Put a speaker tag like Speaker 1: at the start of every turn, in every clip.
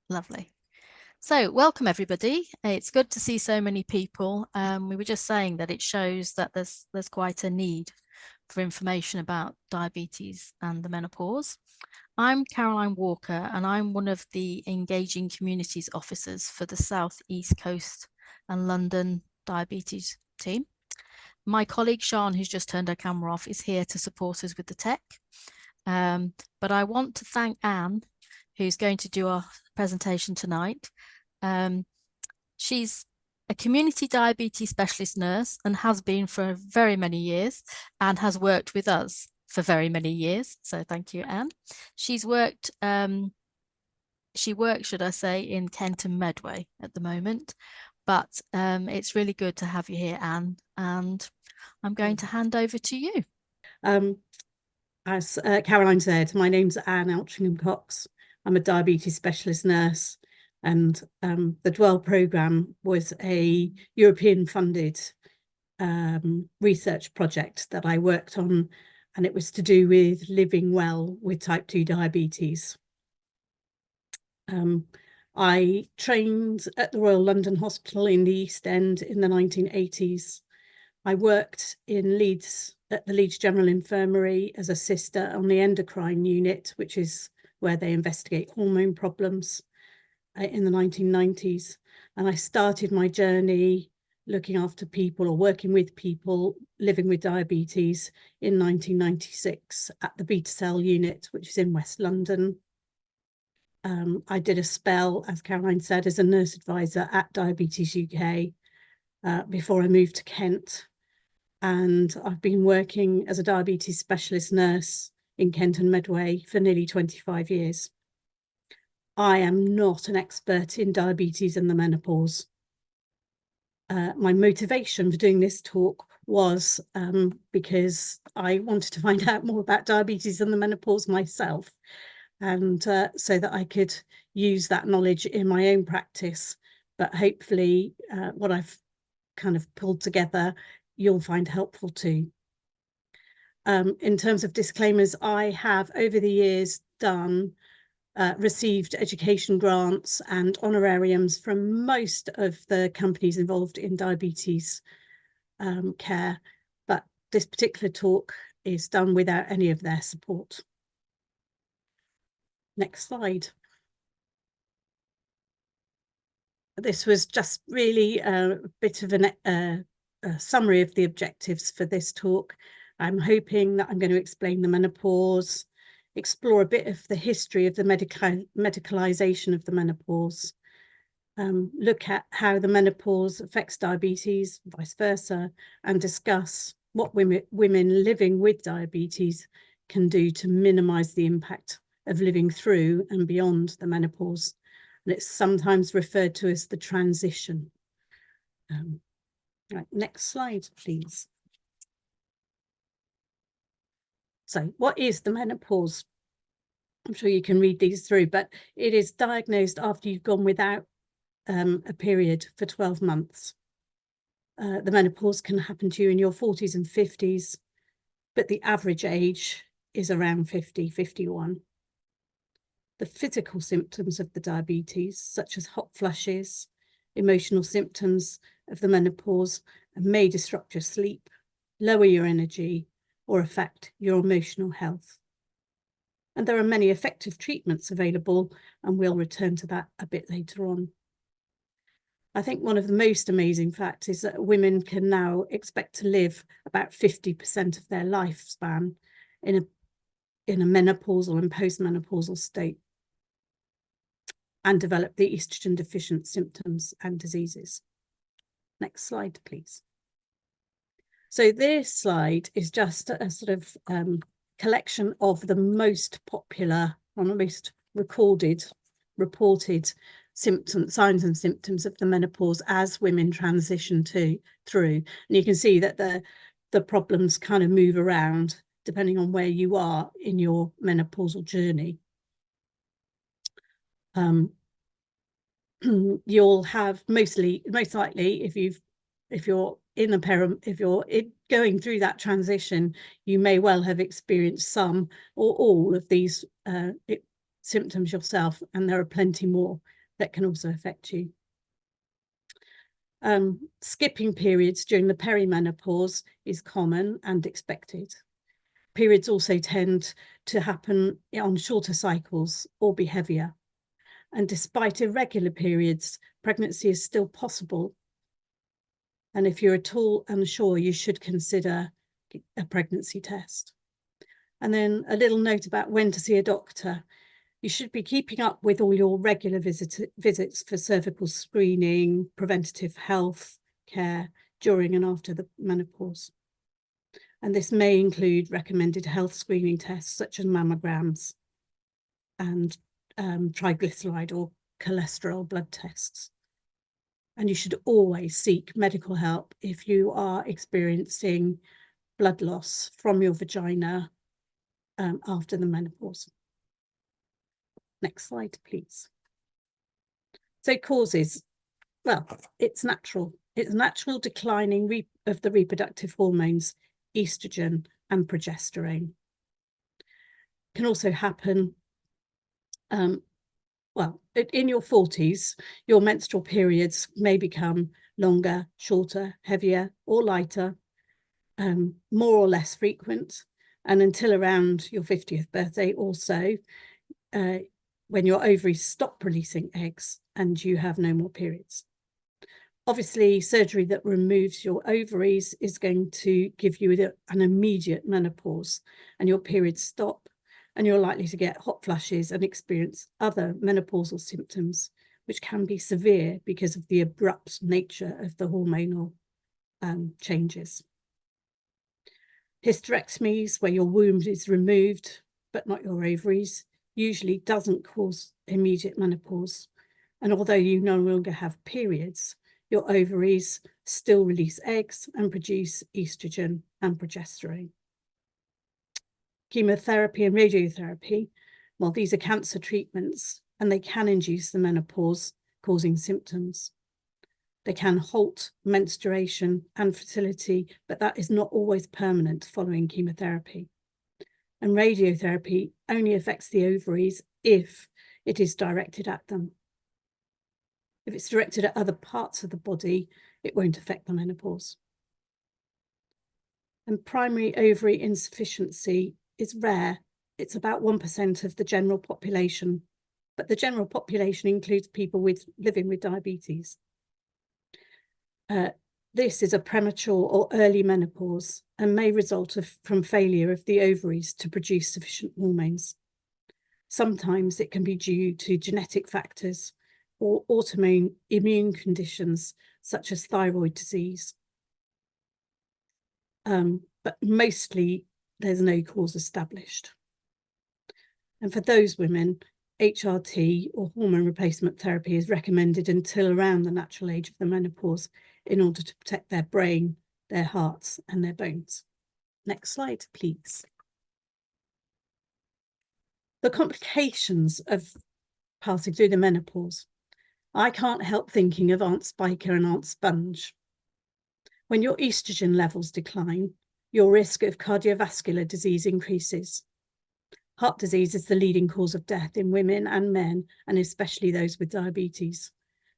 Speaker 1: Lovely. So welcome everybody. It's good to see so many people. We were just saying that it shows that there's quite a need for information about diabetes and the menopause. I'm Caroline Walker and I'm one of the Engaging Communities Officers for the South East Coast and London Diabetes team. My colleague Sian, who's just turned her camera off, is here to support us with the tech. But I want to thank Anne, who's going to do our presentation tonight. She's a community diabetes specialist nurse and has been for very many years and has worked with us for very many years. So thank you, Anne. She's worked, she works, should I say, in Kent and Medway at the moment, but it's really good to have you here, Anne, and I'm going to hand over to you.
Speaker 2: As Caroline said, my name's Anne Eltringham Cox. I'm a diabetes specialist nurse, and the Dwell programme was a European funded research project that I worked on, and it was to do with living well with type 2 diabetes. I trained at the Royal London Hospital in the East End in the 1980s. I worked in Leeds at the Leeds General Infirmary as a sister on the endocrine unit, which is where they investigate hormone problems in the 1990s. And I started my journey looking after people or working with people living with diabetes in 1996 at the beta cell unit, which is in West London. I did a spell, as Caroline said, as a nurse advisor at Diabetes UK before I moved to Kent. And I've been working as a diabetes specialist nurse in Kent and Medway for nearly 25 years. I am not an expert in diabetes and the menopause. My motivation for doing this talk was because I wanted to find out more about diabetes and the menopause myself, and so that I could use that knowledge in my own practice. But hopefully what I've kind of pulled together you'll find helpful too. In terms of disclaimers, I have over the years received education grants and honorariums from most of the companies involved in diabetes care, but this particular talk is done without any of their support. Next slide. This was just really a bit of a summary of the objectives for this talk. I'm hoping that I'm going to explain the menopause, explore a bit of the history of the medicalisation of the menopause, look at how the menopause affects diabetes, vice versa, and discuss what women living with diabetes can do to minimise the impact of living through and beyond the menopause. And it's sometimes referred to as the transition. Right, next slide, please. So what is the menopause? I'm sure you can read these through, but it is diagnosed after you've gone without a period for 12 months. The menopause can happen to you in your 40s and 50s, but the average age is around 50, 51. The physical symptoms of the diabetes, such as hot flushes, emotional symptoms of the menopause, may disrupt your sleep, lower your energy, or affect your emotional health. And there are many effective treatments available, and we'll return to that a bit later on. I think one of the most amazing facts is that women can now expect to live about 50% of their lifespan in a menopausal and postmenopausal state, and develop the estrogen deficient symptoms and diseases. Next slide, please. So this slide is just a sort of collection of the most popular or the most reported signs and symptoms of the menopause as women transition through. And you can see that the problems kind of move around depending on where you are in your menopausal journey. You'll have most likely, if you're going through that transition, you may well have experienced some or all of these symptoms yourself, and there are plenty more that can also affect you. Skipping periods during the perimenopause is common and expected. Periods also tend to happen on shorter cycles or be heavier. And despite irregular periods, pregnancy is still possible. And if you're at all unsure, you should consider a pregnancy test. And then a little note about when to see a doctor. You should be keeping up with all your regular visits for cervical screening, preventative health care during and after the menopause. And this may include recommended health screening tests such as mammograms and triglyceride or cholesterol blood tests. And you should always seek medical help if you are experiencing blood loss from your vagina after the menopause. Next slide, please. So causes, well, it's natural. It's natural declining of the reproductive hormones, estrogen and progesterone. Can also happen, well, in your 40s, your menstrual periods may become longer, shorter, heavier or lighter, more or less frequent, and until around your 50th birthday also, when your ovaries stop releasing eggs and you have no more periods. Obviously, surgery that removes your ovaries is going to give you an immediate menopause, and your periods stop, and you're likely to get hot flushes and experience other menopausal symptoms, which can be severe because of the abrupt nature of the hormonal changes. Hysterectomies, where your womb is removed, but not your ovaries, usually doesn't cause immediate menopause. And although you no longer have periods, your ovaries still release eggs and produce estrogen and progesterone. Chemotherapy and radiotherapy, well, these are cancer treatments and they can induce the menopause, causing symptoms. They can halt menstruation and fertility, but that is not always permanent following chemotherapy. And radiotherapy only affects the ovaries if it is directed at them. If it's directed at other parts of the body, it won't affect the menopause. And primary ovary insufficiency is rare. It's about 1% of the general population, but the general population includes people living with diabetes. This is a premature or early menopause and may result from failure of the ovaries to produce sufficient hormones. Sometimes it can be due to genetic factors or autoimmune conditions such as thyroid disease. But mostly there's no cause established. And for those women, HRT or hormone replacement therapy is recommended until around the natural age of the menopause in order to protect their brain, their hearts and their bones. Next slide, please. The complications of passing through the menopause. I can't help thinking of Aunt Spiker and Aunt Sponge. When your estrogen levels decline, your risk of cardiovascular disease increases. Heart disease is the leading cause of death in women and men, and especially those with diabetes.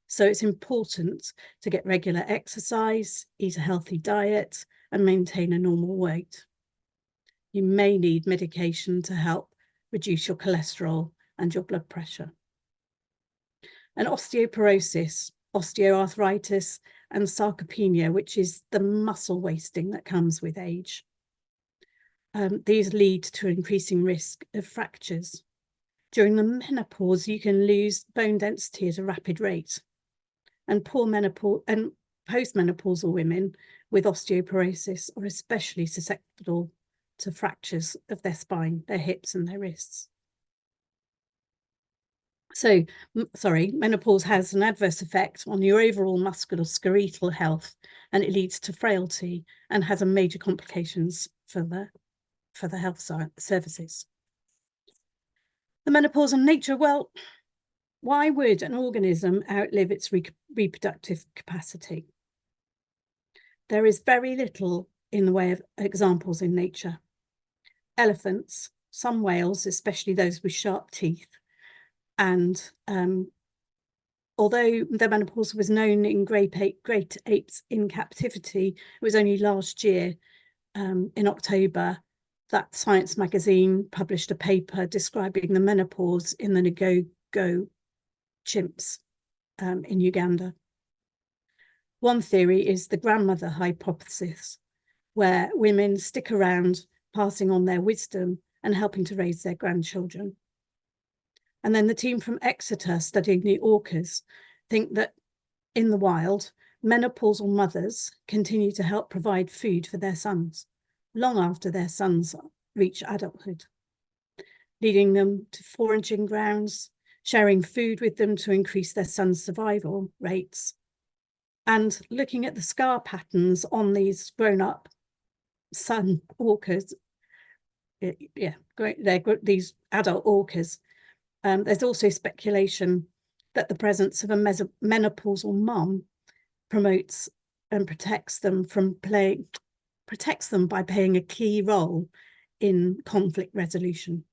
Speaker 2: So it's important to get regular exercise, eat a healthy diet, and maintain a normal weight. You may need medication to help reduce your cholesterol and your blood pressure. And osteoporosis, osteoarthritis, and sarcopenia, which is the muscle wasting that comes with age. These lead to increasing risk of fractures. During the menopause, you can lose bone density at a rapid rate. And postmenopausal women with osteoporosis are especially susceptible to fractures of their spine, their hips and their wrists. So, menopause has an adverse effect on your overall musculoskeletal health, and it leads to frailty and has a major complications for the health services. The menopausal nature, well, why would an organism outlive its reproductive capacity? There is very little in the way of examples in nature. Elephants, some whales, especially those with sharp teeth, And although the menopause was known in great apes in captivity, it was only last year, in October, that Science magazine published a paper describing the menopause in the Ngogo chimps in Uganda. One theory is the grandmother hypothesis, where women stick around, passing on their wisdom and helping to raise their grandchildren. And then the team from Exeter studying the orcas think that in the wild, menopausal mothers continue to help provide food for their sons long after their sons reach adulthood, leading them to foraging grounds, sharing food with them to increase their sons' survival rates, and looking at the scar patterns on these grown-up son orcas. Yeah, great. These adult orcas. There's also speculation that the presence of a menopausal mum promotes and protects them by playing a key role in conflict resolution.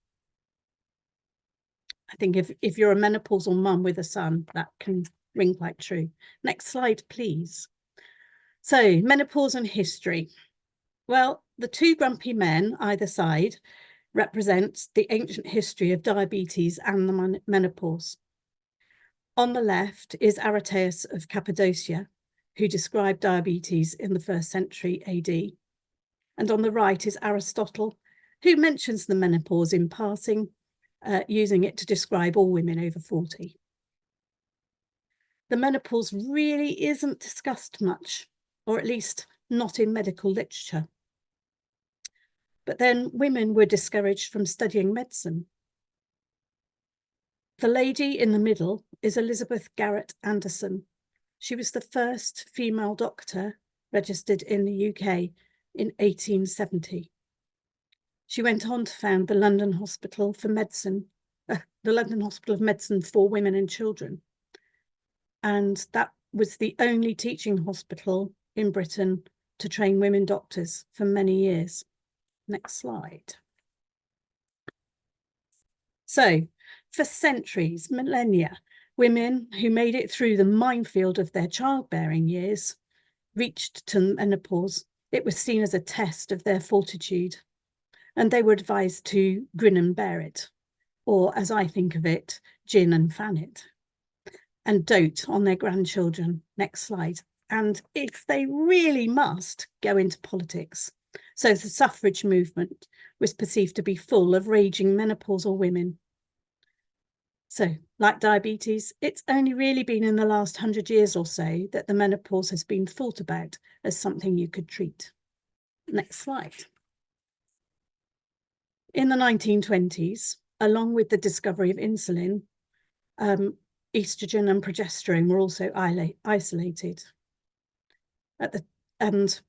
Speaker 2: I think if you're a menopausal mum with a son, that can ring quite true. Next slide, please. So, menopause and history. Well, the two grumpy men either side represent the ancient history of diabetes and the menopause. On the left is Aretaeus of Cappadocia, who described diabetes in the 1st century AD. And on the right is Aristotle, who mentions the menopause in passing, using it to describe all women over 40. The menopause really isn't discussed much, or at least not in medical literature. But then women were discouraged from studying medicine. The lady in the middle is Elizabeth Garrett Anderson. She was the first female doctor registered in the UK in 1870. She went on to found the London Hospital for Medicine, the London Hospital of Medicine for Women and Children. And that was the only teaching hospital in Britain to train women doctors for many years. Next slide. So, for centuries, millennia, women who made it through the minefield of their childbearing years reached to menopause. It was seen as a test of their fortitude, and they were advised to grin and bear it, or as I think of it, gin and fan it, and dote on their grandchildren. Next slide. And if they really must, go into politics. So the suffrage movement was perceived to be full of raging menopausal women. So, like diabetes, it's only really been in the last 100 years or so that the menopause has been thought about as something you could treat. Next slide. In the 1920s, along with the discovery of insulin, estrogen and progesterone were also isolated. And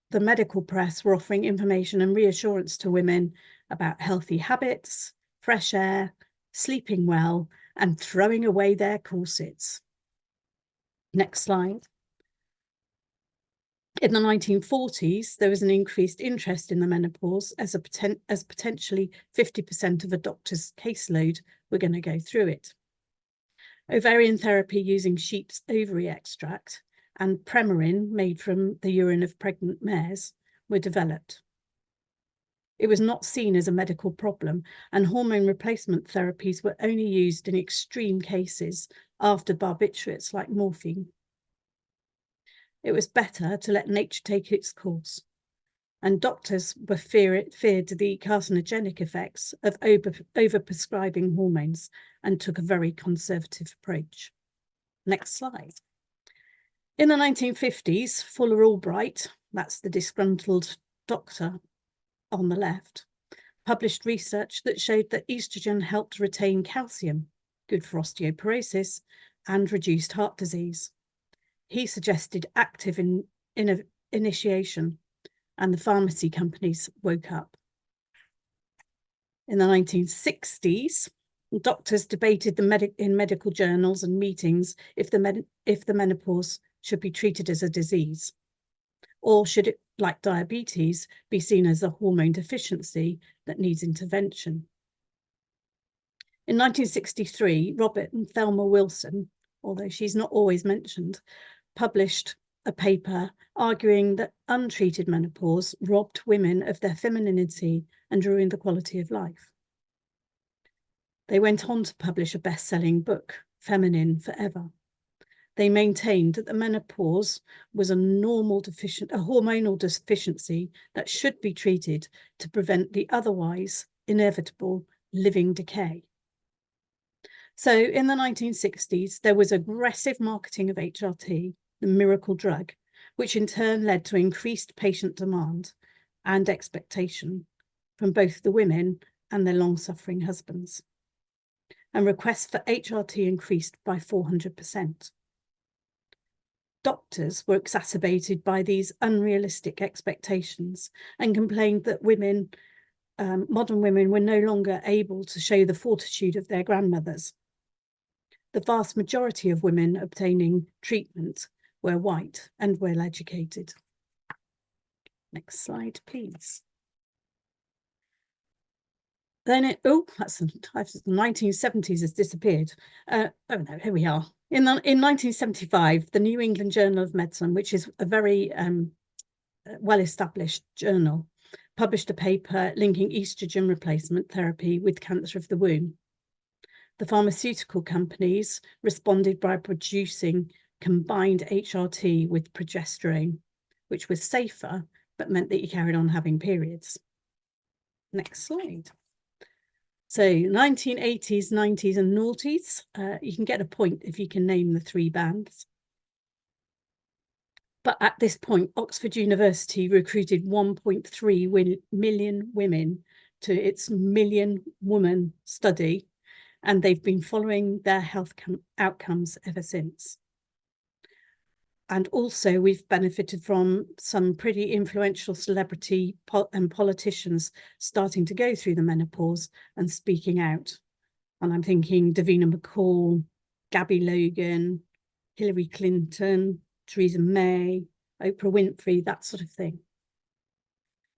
Speaker 2: the medical press were offering information and reassurance to women about healthy habits, fresh air, sleeping well, and throwing away their corsets. Next slide. In the 1940s, there was an increased interest in the menopause as potentially 50% of a doctor's caseload were going to go through it. Ovarian therapy using sheep's ovary extract and Premarin made from the urine of pregnant mares were developed. It was not seen as a medical problem, and hormone replacement therapies were only used in extreme cases after barbiturates like morphine. It was better to let nature take its course, and doctors were feared the carcinogenic effects of overprescribing hormones and took a very conservative approach. Next slide. In the 1950s, Fuller Albright, that's the disgruntled doctor on the left, published research that showed that estrogen helped retain calcium, good for osteoporosis, and reduced heart disease. He suggested active initiation, and the pharmacy companies woke up. In the 1960s, doctors debated in medical journals and meetings if the menopause should be treated as a disease, or should it, like diabetes, be seen as a hormone deficiency that needs intervention. In 1963, Robert and Thelma Wilson, although she's not always mentioned, published a paper arguing that untreated menopause robbed women of their femininity and ruined the quality of life. They went on to publish a best-selling book, Feminine Forever. They maintained that the menopause was a hormonal deficiency that should be treated to prevent the otherwise inevitable living decay. So in the 1960s, there was aggressive marketing of HRT, the miracle drug, which in turn led to increased patient demand and expectation from both the women and their long-suffering husbands. And requests for HRT increased by 400%. Doctors were exacerbated by these unrealistic expectations and complained that women, modern women, were no longer able to show the fortitude of their grandmothers. The vast majority of women obtaining treatment were white and well educated. Next slide, please. Then that's the 1970s has disappeared. Oh no, here we are. In 1975, the New England Journal of Medicine, which is a very well-established journal, published a paper linking estrogen replacement therapy with cancer of the womb. The pharmaceutical companies responded by producing combined HRT with progesterone, which was safer, but meant that you carried on having periods. Next slide. So 1980s, 90s and noughties, you can get a point if you can name the three bands. But at this point, Oxford University recruited 1.3 million women to its Million Woman study, and they've been following their health outcomes ever since. And also we've benefited from some pretty influential celebrity and politicians starting to go through the menopause and speaking out. And I'm thinking Davina McCall, Gabby Logan, Hillary Clinton, Theresa May, Oprah Winfrey, that sort of thing.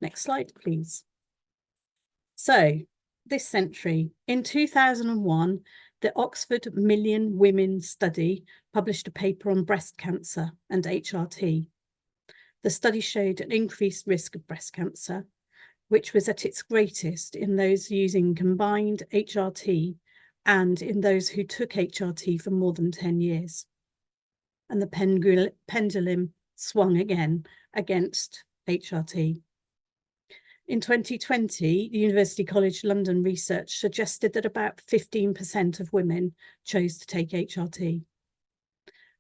Speaker 2: Next slide, please. So this century, in 2001, the Oxford Million Women Study published a paper on breast cancer and HRT. The study showed an increased risk of breast cancer, which was at its greatest in those using combined HRT and in those who took HRT for more than 10 years. And the pendulum swung again against HRT. In 2020, the University College London research suggested that about 15% of women chose to take HRT.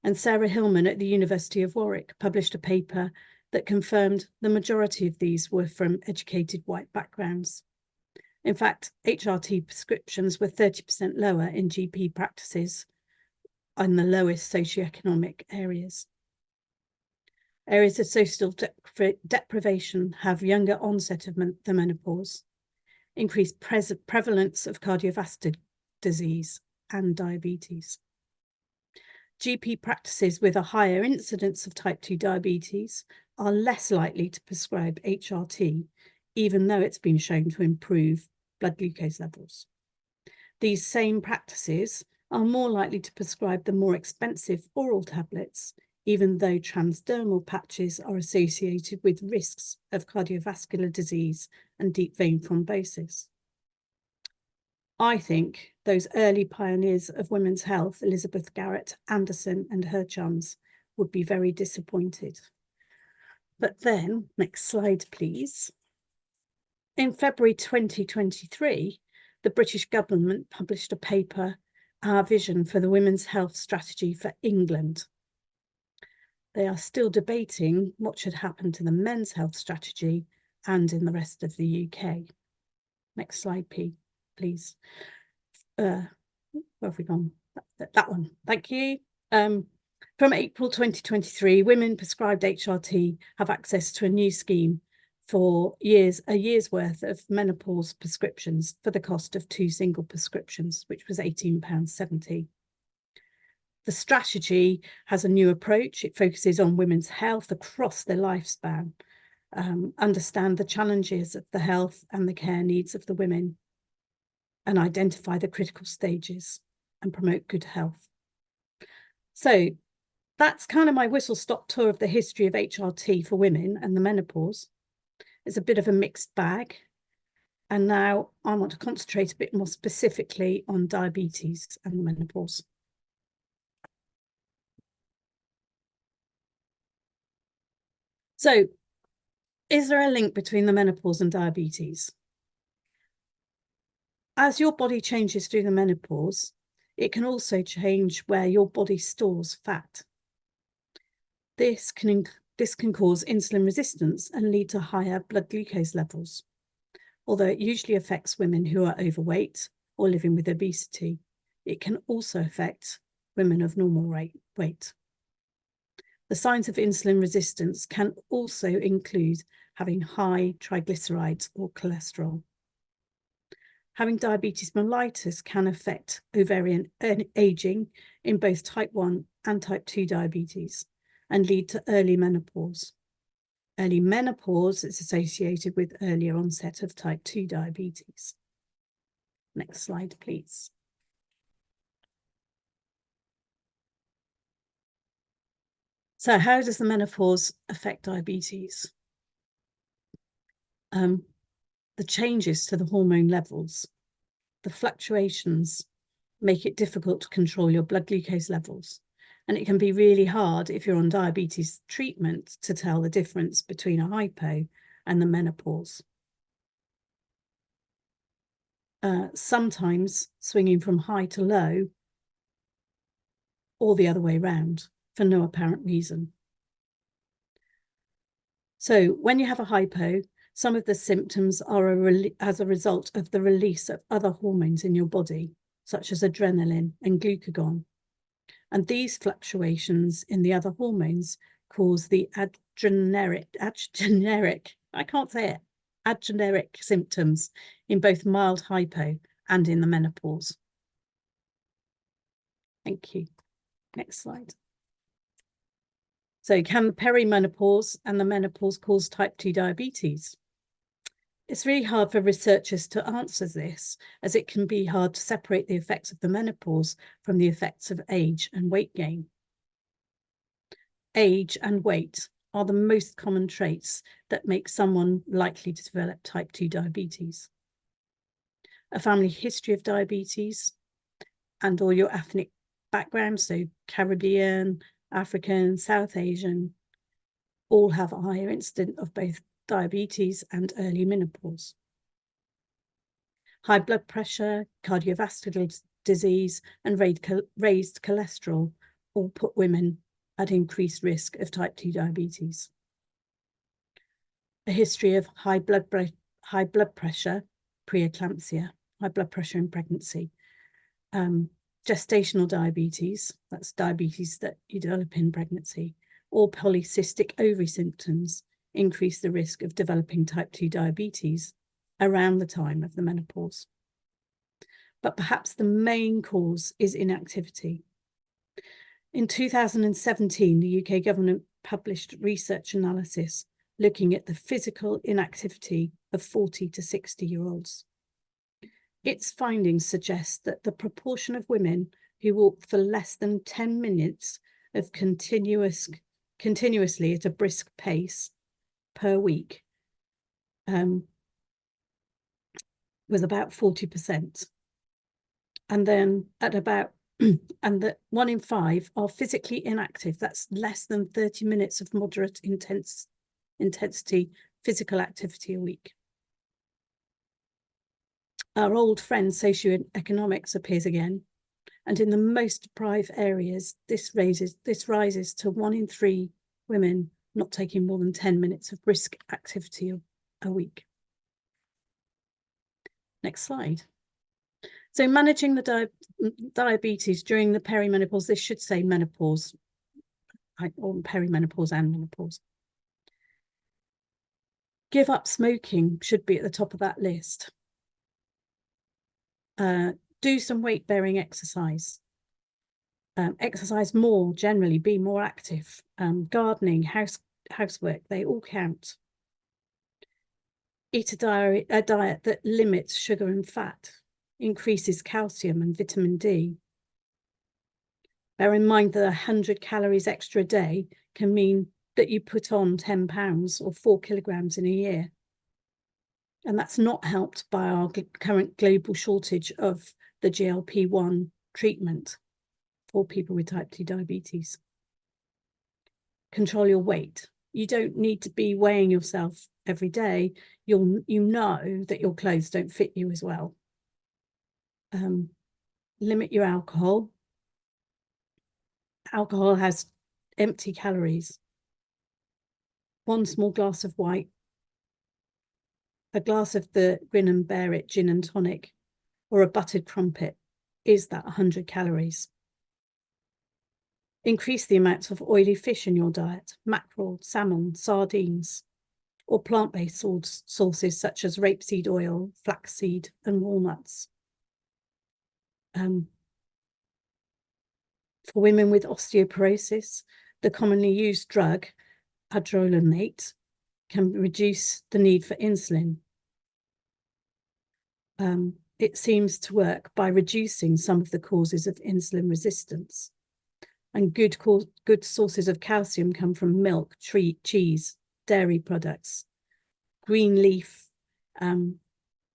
Speaker 2: And Sarah Hillman at the University of Warwick published a paper that confirmed the majority of these were from educated white backgrounds. In fact, HRT prescriptions were 30% lower in GP practices in the lowest socioeconomic areas. Areas of social deprivation have younger onset of the menopause, increased prevalence of cardiovascular disease and diabetes. GP practices with a higher incidence of type 2 diabetes are less likely to prescribe HRT, even though it's been shown to improve blood glucose levels. These same practices are more likely to prescribe the more expensive oral tablets, even though transdermal patches are associated with risks of cardiovascular disease and deep vein thrombosis. I think those early pioneers of women's health, Elizabeth Garrett Anderson and her chums, would be very disappointed. But then, next slide, please. In February 2023, the British government published a paper, Our Vision for the Women's Health Strategy for England. They are still debating what should happen to the men's health strategy and in the rest of the UK. Next slide, please. Where have we gone? That one, thank you. From April 2023, women prescribed HRT have access to a new scheme for a year's worth of menopause prescriptions for the cost of 2 single prescriptions, which was £18.70. The strategy has a new approach. It focuses on women's health across their lifespan, understand the challenges of the health and the care needs of the women. and identify the critical stages and promote good health. So that's kind of my whistle-stop tour of the history of HRT for women and the menopause. It's a bit of a mixed bag. And now I want to concentrate a bit more specifically on diabetes and the menopause. So, is there a link between the menopause and diabetes? As your body changes through the menopause, it can also change where your body stores fat. This can cause insulin resistance and lead to higher blood glucose levels, although it usually affects women who are overweight or living with obesity. It can also affect women of normal weight. The signs of insulin resistance can also include having high triglycerides or cholesterol. Having diabetes mellitus can affect ovarian aging in both type 1 and type 2 diabetes and lead to early menopause. Early menopause is associated with earlier onset of type 2 diabetes. Next slide, please. So how does the menopause affect diabetes? The changes to the hormone levels, the fluctuations make it difficult to control your blood glucose levels. And it can be really hard if you're on diabetes treatment to tell the difference between a hypo and the menopause. Sometimes swinging from high to low or the other way around for no apparent reason. So when you have a hypo, some of the symptoms are as a result of the release of other hormones in your body, such as adrenaline and glucagon. And these fluctuations in the other hormones cause the adreneric symptoms in both mild hypo and in the menopause. Thank you. Next slide. So can the perimenopause and the menopause cause type 2 diabetes? It's really hard for researchers to answer this, as it can be hard to separate the effects of the menopause from the effects of age and weight gain. Age and weight are the most common traits that make someone likely to develop type 2 diabetes. A family history of diabetes and or your ethnic background, so Caribbean, African, South Asian, all have a higher incidence of both diabetes and early menopause. High blood pressure, cardiovascular disease, and raised cholesterol all put women at increased risk of type 2 diabetes. A history of high blood pressure, preeclampsia, high blood pressure in pregnancy, gestational diabetes, that's diabetes that you develop in pregnancy, or polycystic ovary symptoms increase the risk of developing type 2 diabetes around the time of the menopause. But perhaps the main cause is inactivity. In 2017, the UK government published research analysis looking at the physical inactivity of 40 to 60-year-olds. Its findings suggest that the proportion of women who walk for less than 10 minutes of continuously at a brisk pace per week was about 40%. And then at about, and that 1 in 5 are physically inactive. That's less than 30 minutes of moderate intensity physical activity a week. Our old friend socioeconomics appears again. And in the most deprived areas, this rises to 1 in 3 women not taking more than 10 minutes of brisk activity a week. Next slide. So managing the diabetes during the perimenopause, this should say menopause, or perimenopause and menopause. Give up smoking should be at the top of that list. Do some weight-bearing exercise. Exercise more, generally, be more active. Gardening, housework, they all count. Eat a diet that limits sugar and fat. increases calcium and vitamin D. Bear in mind that 100 calories extra a day can mean that you put on 10 pounds or 4 kilograms in a year. And that's not helped by our current global shortage of the GLP-1 treatment for people with type 2 diabetes. Control your weight. You don't need to be weighing yourself every day. You know that your clothes don't fit you as well. Limit your alcohol. Alcohol has empty calories. 1 small glass of white, a glass of the Grin and Bear It gin and tonic, or a buttered crumpet is that 100 calories. Increase the amount of oily fish in your diet, mackerel, salmon, sardines, or plant-based sources such as rapeseed oil, flaxseed, and walnuts. For women with osteoporosis, the commonly used drug, adrenaline, can reduce the need for insulin. It seems to work by reducing some of the causes of insulin resistance. And good sources of calcium come from milk, cheese, dairy products, green leaf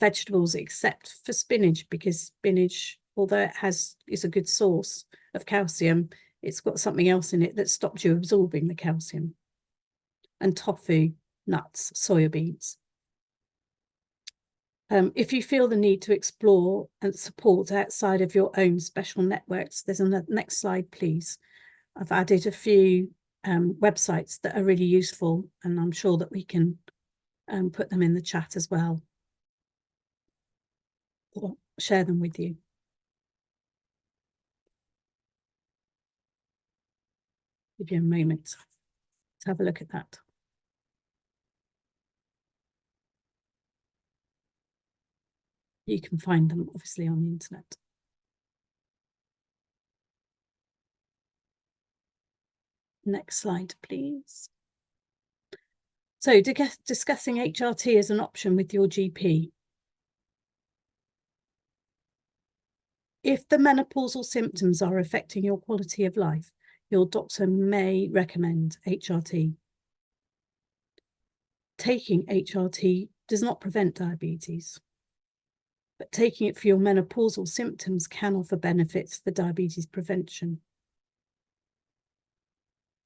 Speaker 2: vegetables, except for spinach, because spinach, although it is a good source of calcium, it's got something else in it that stops you absorbing the calcium. And tofu, nuts, soya beans. If you feel the need to explore and support outside of your own special networks, there's a next slide, please. I've added a few websites that are really useful, and I'm sure that we can put them in the chat as well, or share them with you. Give you a moment to have a look at that. You can find them obviously on the internet. Next slide, please. So, discussing HRT as an option with your GP. If the menopausal symptoms are affecting your quality of life, your doctor may recommend HRT. Taking HRT does not prevent diabetes, but taking it for your menopausal symptoms can offer benefits for diabetes prevention.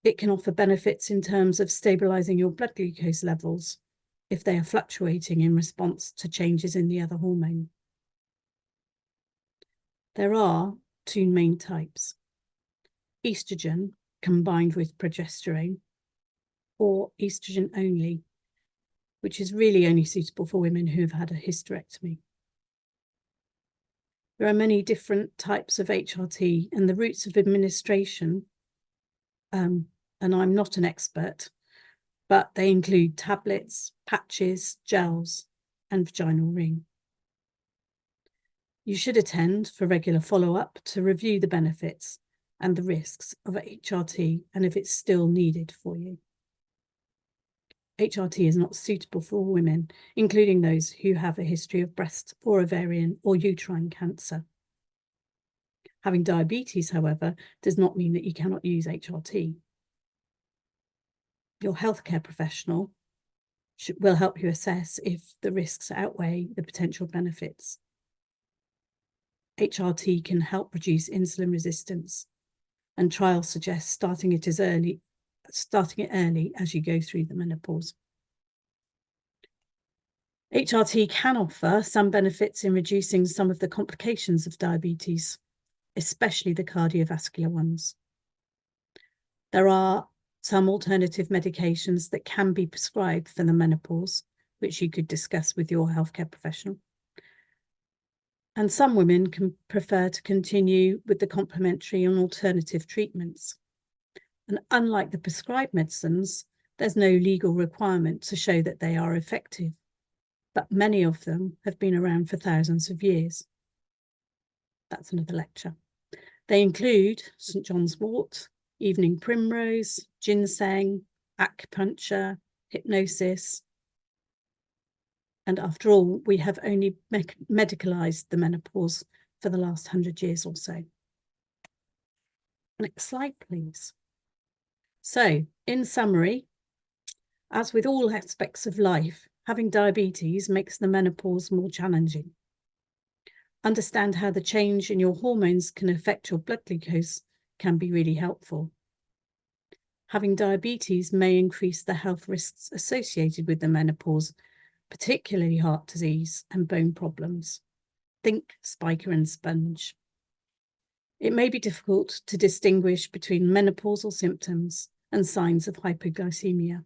Speaker 2: It can offer benefits in terms of stabilizing your blood glucose levels if they are fluctuating in response to changes in the other hormone. There are 2 main types: estrogen combined with progesterone, or estrogen only, which is really only suitable for women who have had a hysterectomy. There are many different types of HRT, and the routes of administration, and I'm not an expert, but they include tablets, patches, gels, and vaginal ring. You should attend for regular follow-up to review the benefits and the risks of HRT and if it's still needed for you. HRT is not suitable for all women, including those who have a history of breast or ovarian or uterine cancer. Having diabetes, however, does not mean that you cannot use HRT. Your healthcare professional will help you assess if the risks outweigh the potential benefits. HRT can help reduce insulin resistance, and trials suggest starting it early as you go through the menopause. HRT can offer some benefits in reducing some of the complications of diabetes, especially the cardiovascular ones. There are some alternative medications that can be prescribed for the menopause, which you could discuss with your healthcare professional. And some women can prefer to continue with the complementary and alternative treatments. And unlike the prescribed medicines, there's no legal requirement to show that they are effective, but many of them have been around for thousands of years. That's another lecture. They include St. John's wort, evening primrose, ginseng, acupuncture, hypnosis, And after all, we have only medicalised the menopause for the last 100 years or so. Next slide, please. So, in summary, as with all aspects of life, having diabetes makes the menopause more challenging. Understand how the change in your hormones can affect your blood glucose can be really helpful. Having diabetes may increase the health risks associated with the menopause, particularly heart disease and bone problems. Think spiker and sponge. It may be difficult to distinguish between menopausal symptoms and signs of hypoglycemia.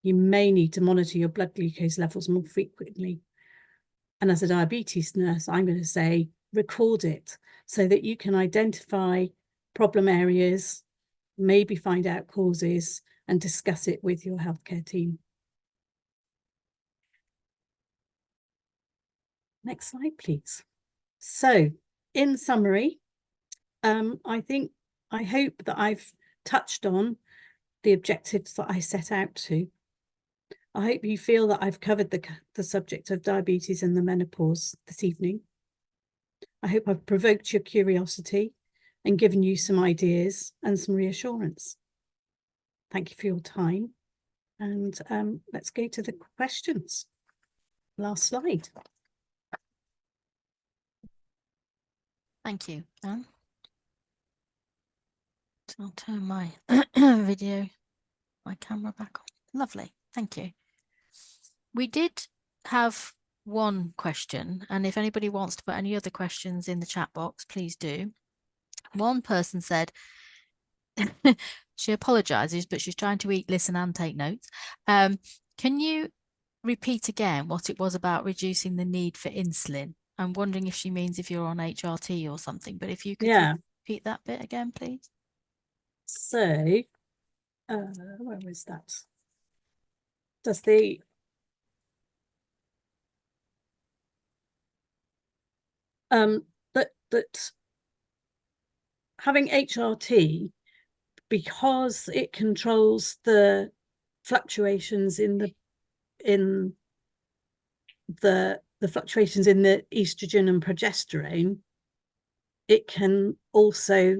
Speaker 2: You may need to monitor your blood glucose levels more frequently. And as a diabetes nurse, I'm going to say record it so that you can identify problem areas, maybe find out causes, and discuss it with your healthcare team. Next slide, please. So, in summary, I hope that I've touched on the objectives that I set out to. I hope you feel that I've covered the subject of diabetes and the menopause this evening. I hope I've provoked your curiosity and given you some ideas and some reassurance. Thank you for your time. And let's go to the questions. Last slide.
Speaker 1: Thank you, Anne. So I'll turn my video, my camera back on. Lovely, thank you. We did have one question, and if anybody wants to put any other questions in the chat box, please do. One person said, she apologizes, but she's trying to eat, listen, and take notes. Can you repeat again what it was about reducing the need for insulin? I'm wondering if she means if you're on HRT or something, but if you could repeat that bit again, please.
Speaker 2: So, where was that? Does the that having HRT, because it controls the fluctuations in the fluctuations in the estrogen and progesterone, it can also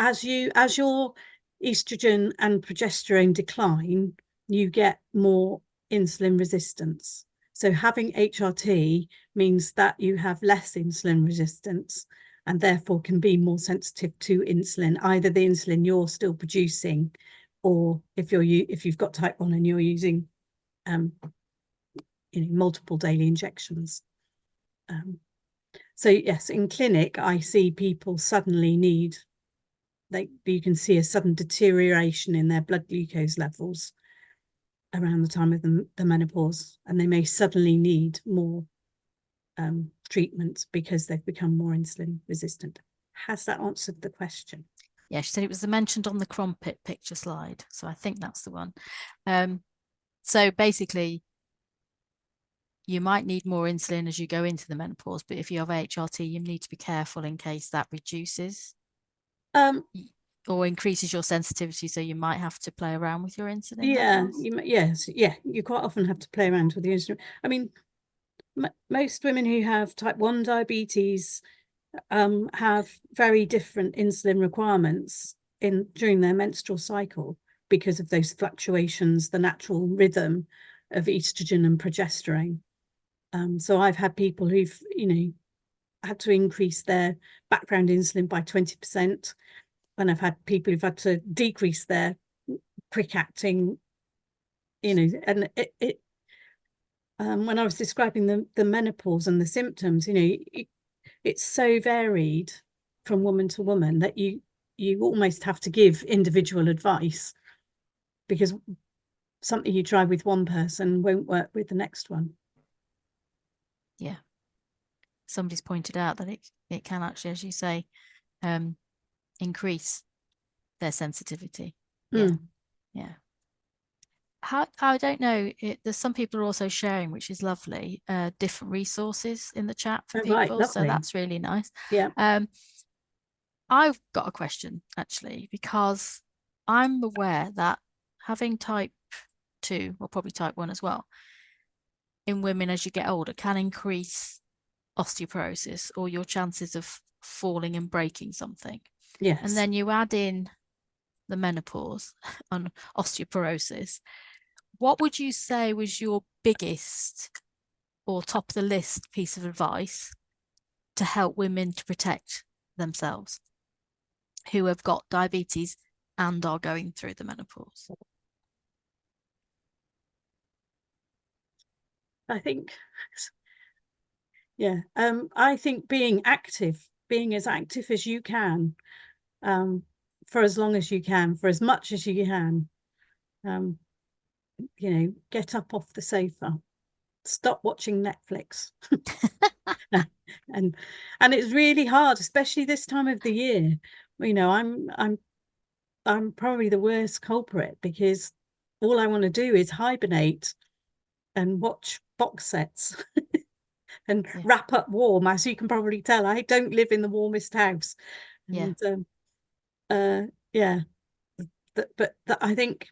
Speaker 2: as your estrogen and progesterone decline, you get more insulin resistance. So having HRT means that you have less insulin resistance and therefore can be more sensitive to insulin, either the insulin you're still producing, or if you've got type 1 and you're using multiple daily injections. So yes, in clinic, I see people suddenly need, you can see a sudden deterioration in their blood glucose levels around the time of the menopause, and they may suddenly need more treatments because they've become more insulin resistant. Has that answered the question?
Speaker 1: Yeah, she said it was mentioned on the crumpet picture slide, so I think that's the one. So basically, you might need more insulin as you go into the menopause, but if you have HRT, you need to be careful in case that reduces or increases your sensitivity, so you might have to play around with your insulin.
Speaker 2: You quite often have to play around with the insulin. I mean, most women who have type 1 diabetes have very different insulin requirements during their menstrual cycle because of those fluctuations, the natural rhythm of estrogen and progesterone. So I've had people who've had to increase their background insulin by 20%, and I've had people who've had to decrease their quick acting, and when I was describing the menopause and the symptoms, it's so varied from woman to woman that you almost have to give individual advice, because something you try with one person won't work with the next one.
Speaker 1: Yeah. Somebody's pointed out that it can actually, as you say, increase their sensitivity. Yeah. I don't know, there's some people are also sharing, which is lovely, different resources in the chat for people. So that's really nice. I've got a question actually, because I'm aware that having type 2, or probably type 1 as well, in women as you get older can increase osteoporosis or your chances of falling and breaking something.
Speaker 2: Yes.
Speaker 1: And then you add in the menopause on osteoporosis. What would you say was your biggest or top of the list piece of advice to help women to protect themselves who have got diabetes and are going through the menopause?
Speaker 2: I think, yeah, I think being as active as you can, for as long as you can, for as much as you can, you know, get up off the sofa, stop watching Netflix. and it's really hard, especially this time of the year. You know, I'm probably the worst culprit, because all I want to do is hibernate and watch box sets and
Speaker 1: Yeah.
Speaker 2: wrap up warm. As you can probably tell, I don't live in the warmest house.
Speaker 1: Yeah.
Speaker 2: And yeah, but I think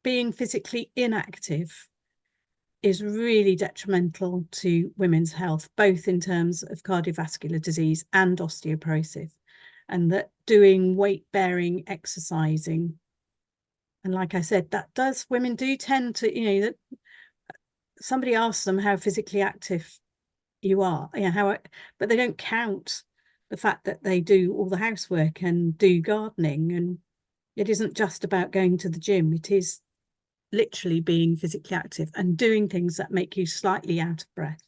Speaker 2: being physically inactive is really detrimental to women's health, both in terms of cardiovascular disease and osteoporosis, and that doing weight-bearing exercising, and like I said, women do tend to, you know, that somebody asks them how physically active you are, you know, but they don't count the fact that they do all the housework and do gardening, and it isn't just about going to the gym. It is literally being physically active and doing things that make you slightly out of breath.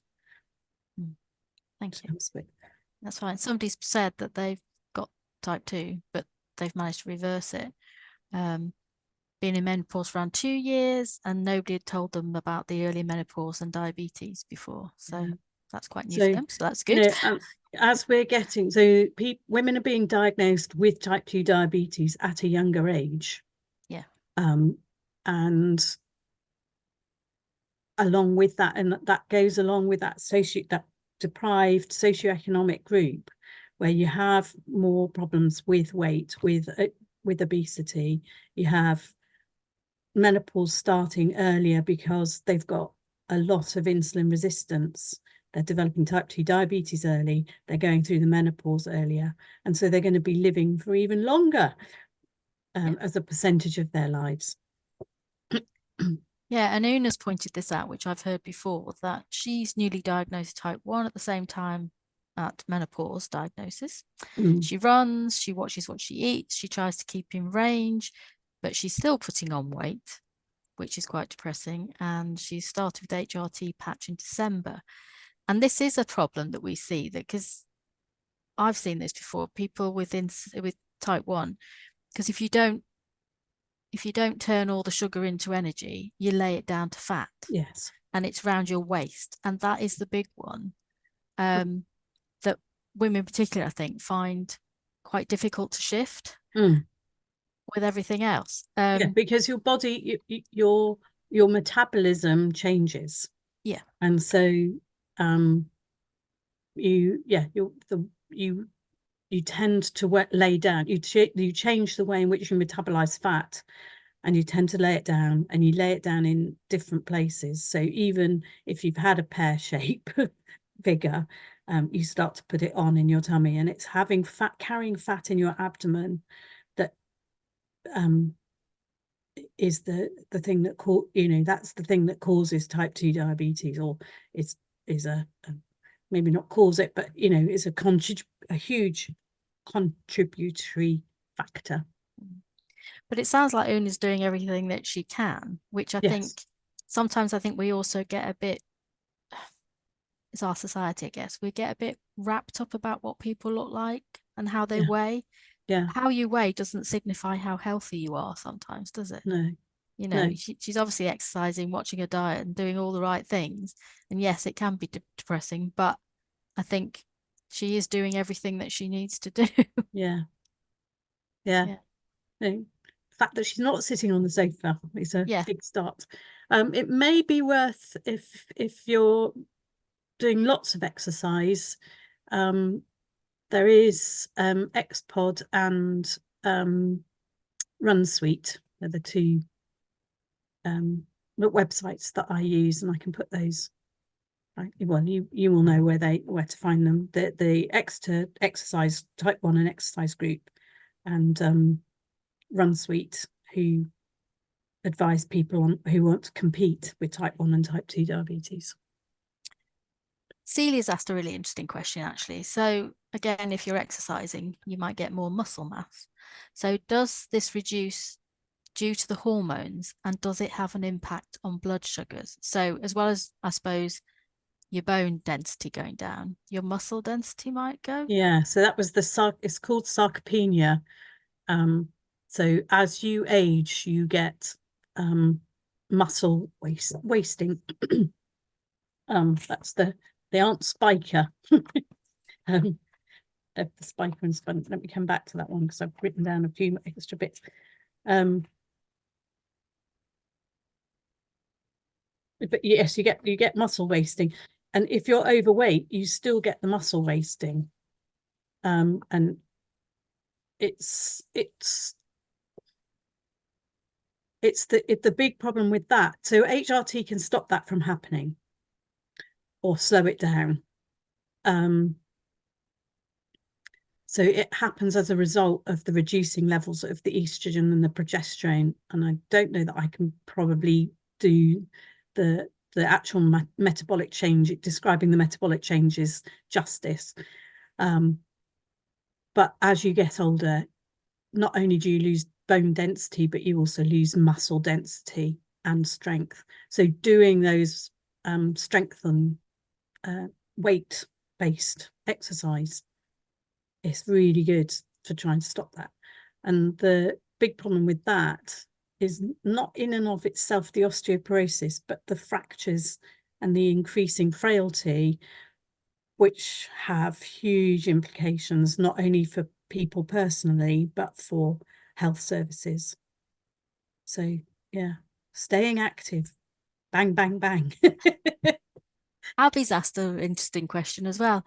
Speaker 1: Thank you. That's fine. Somebody's said that they've got type 2, but they've managed to reverse it. Been in menopause for around 2 years, and nobody had told them about the early menopause and diabetes before. So that's quite new for them. So that's good.
Speaker 2: You know, as we're getting, so women are being diagnosed with type 2 diabetes at a younger age.
Speaker 1: Yeah.
Speaker 2: And along with that, and that goes along with that deprived socioeconomic group, where you have more problems with weight, with obesity. You have menopause starting earlier because they've got a lot of insulin resistance. They're developing type 2 diabetes early. They're going through the menopause earlier. And so they're going to be living for even longer as a percentage of their lives.
Speaker 1: Yeah, and Una's pointed this out, which I've heard before, that she's newly diagnosed type 1 at the same time at menopause diagnosis. She runs, she watches what she eats, she tries to keep in range, but she's still putting on weight, which is quite depressing. And she started with HRT patch in December. And this is a problem that we see, that because I've seen this before, people with type 1, because if you don't turn all the sugar into energy, you lay it down to fat.
Speaker 2: Yes.
Speaker 1: And it's around your waist. And that is the big one that women in particular, I think, find quite difficult to shift with everything else.
Speaker 2: Yeah, because your body, your metabolism changes.
Speaker 1: Yeah.
Speaker 2: And so you tend to lay down, you change the way in which you metabolize fat, and you tend to lay it down, and you lay it down in different places. So even if you've had a pear shape figure, you start to put it on in your tummy, and it's carrying fat in your abdomen that is the thing that that's the thing that causes type 2 diabetes, or is a maybe not cause it, but you know, is a huge contributory factor.
Speaker 1: But it sounds like Una's doing everything that she can, which I think sometimes we also get a bit, it's our society, I guess, we get a bit wrapped up about what people look like and how they weigh.
Speaker 2: Yeah.
Speaker 1: How you weigh doesn't signify how healthy you are sometimes, does it?
Speaker 2: No.
Speaker 1: You know, she's obviously exercising, watching her diet and doing all the right things. And yes, it can be depressing, but I think she is doing everything that she needs to do.
Speaker 2: Yeah. The fact that she's not sitting on the sofa is a big start. It may be worth, if you're doing lots of exercise, there is Xpod and Run Sweet. They're the two websites that I use, and I can put those. Well, you will know where to find them. The Exeter Exercise Type 1 and Exercise Group, and Run Suite, who advise people who want to compete with type 1 and type 2 diabetes.
Speaker 1: Celia's asked a really interesting question, actually. So again, if you're exercising, you might get more muscle mass. So does this reduce due to the hormones, and does it have an impact on blood sugars? So as well as, I suppose, your bone density going down, your muscle density might go?
Speaker 2: Yeah, so that was it's called sarcopenia. So as you age, you get muscle wasting. That's the Aunt Spiker. The spiker and sponge. Let me come back to that one because I've written down a few extra bits. But yes, you get muscle wasting, and if you're overweight, you still get the muscle wasting. And it's the big problem with that. So HRT can stop that from happening or slow it down. So it happens as a result of the reducing levels of the estrogen and the progesterone. And I don't know that I can probably do the actual metabolic change, describing the metabolic changes justice. But as you get older, not only do you lose bone density, but you also lose muscle density and strength. So doing those strength and weight-based exercise is really good for trying to stop that. And the big problem with that is not in and of itself the osteoporosis, but the fractures and the increasing frailty, which have huge implications, not only for people personally, but for health services. So yeah, staying active, bang, bang, bang.
Speaker 1: Abby's asked an interesting question as well.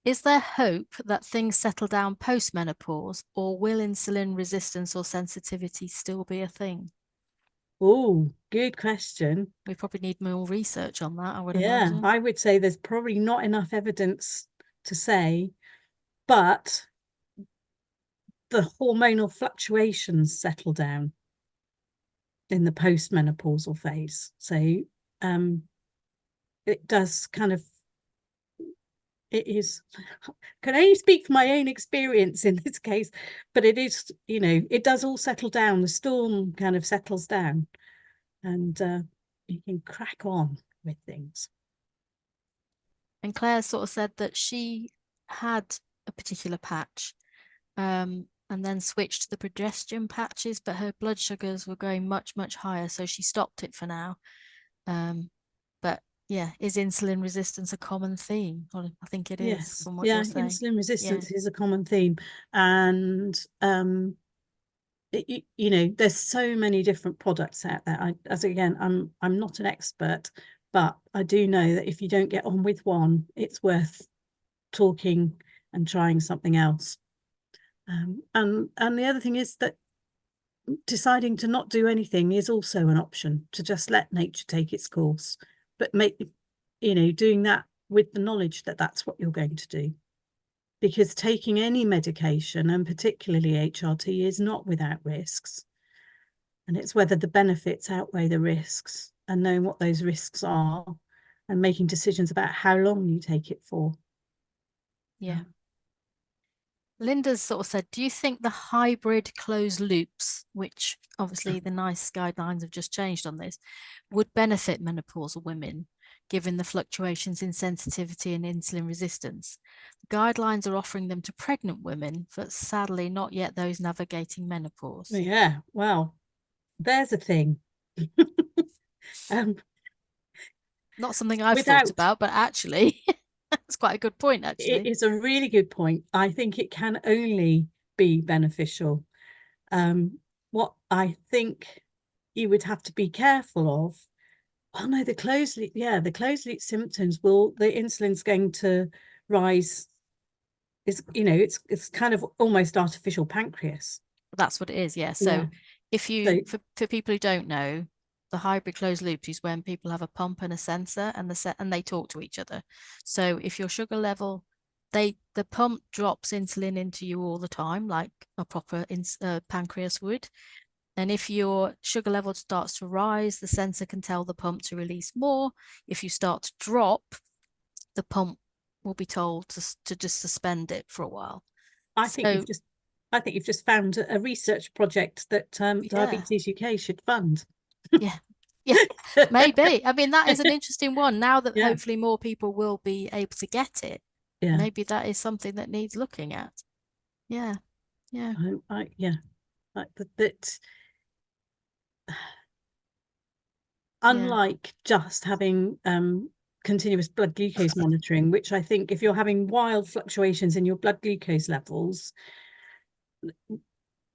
Speaker 1: Is there hope that things settle down post-menopause, or will insulin resistance or sensitivity still be a thing?
Speaker 2: Oh, good question.
Speaker 1: We probably need more research on that, I would
Speaker 2: Yeah,
Speaker 1: imagine.
Speaker 2: I would say there's probably not enough evidence to say, but the hormonal fluctuations settle down in the postmenopausal phase. So it does kind of, it is, can only speak from my own experience in this case, but it is, it does all settle down. The storm kind of settles down, and you can crack on with things.
Speaker 1: And Claire sort of said that she had a particular patch, and then switched to the progesterone patches, but her blood sugars were going much, much higher. So she stopped it for now. But yeah, is insulin resistance a common theme? Well, I think it is
Speaker 2: Yes,
Speaker 1: from what
Speaker 2: yeah,
Speaker 1: you're saying.
Speaker 2: insulin
Speaker 1: Yeah.
Speaker 2: resistance is a common theme, and there's so many different products out there. I'm not an expert, but I do know that if you don't get on with one, it's worth talking and trying something else. And the other thing is that deciding to not do anything is also an option, to just let nature take its course, but doing that with the knowledge that that's what you're going to do. Because taking any medication, and particularly HRT, is not without risks. And it's whether the benefits outweigh the risks, and knowing what those risks are and making decisions about how long you take it for.
Speaker 1: Yeah. Linda's sort of said, do you think the hybrid closed loops, which obviously the NICE guidelines have just changed on this, would benefit menopausal women, given the fluctuations in sensitivity and insulin resistance? The guidelines are offering them to pregnant women, but sadly not yet those navigating menopause.
Speaker 2: Yeah, well, there's a thing.
Speaker 1: Not something I've thought
Speaker 2: Without,
Speaker 1: about, but actually, it's quite a good point,
Speaker 2: it
Speaker 1: actually.
Speaker 2: is a really good point. I think it can only be beneficial. What I think you would have to be careful of, oh no, the closed loop, the closed loop symptoms the insulin's going to rise. It's kind of almost artificial pancreas.
Speaker 1: That's what it is, yeah.
Speaker 2: Yeah.
Speaker 1: So if
Speaker 2: So
Speaker 1: you, for people who don't know, the hybrid closed loop is when people have a pump and a sensor, and they talk to each other. So if your sugar level, the pump drops insulin into you all the time, like a proper pancreas would. And if your sugar level starts to rise, the sensor can tell the pump to release more. If you start to drop, the pump will be told to just suspend it for a while.
Speaker 2: I think
Speaker 1: So
Speaker 2: you've just found a research project that
Speaker 1: yeah,
Speaker 2: Diabetes UK should fund.
Speaker 1: yeah, yeah, maybe. I mean, that is an interesting one. Now that
Speaker 2: Yeah,
Speaker 1: hopefully more people will be able to get it,
Speaker 2: yeah,
Speaker 1: maybe that is something that needs looking at. Yeah, yeah,
Speaker 2: yeah, like that.
Speaker 1: yeah.
Speaker 2: Unlike just having continuous blood glucose monitoring, which I think if you're having wild fluctuations in your blood glucose levels,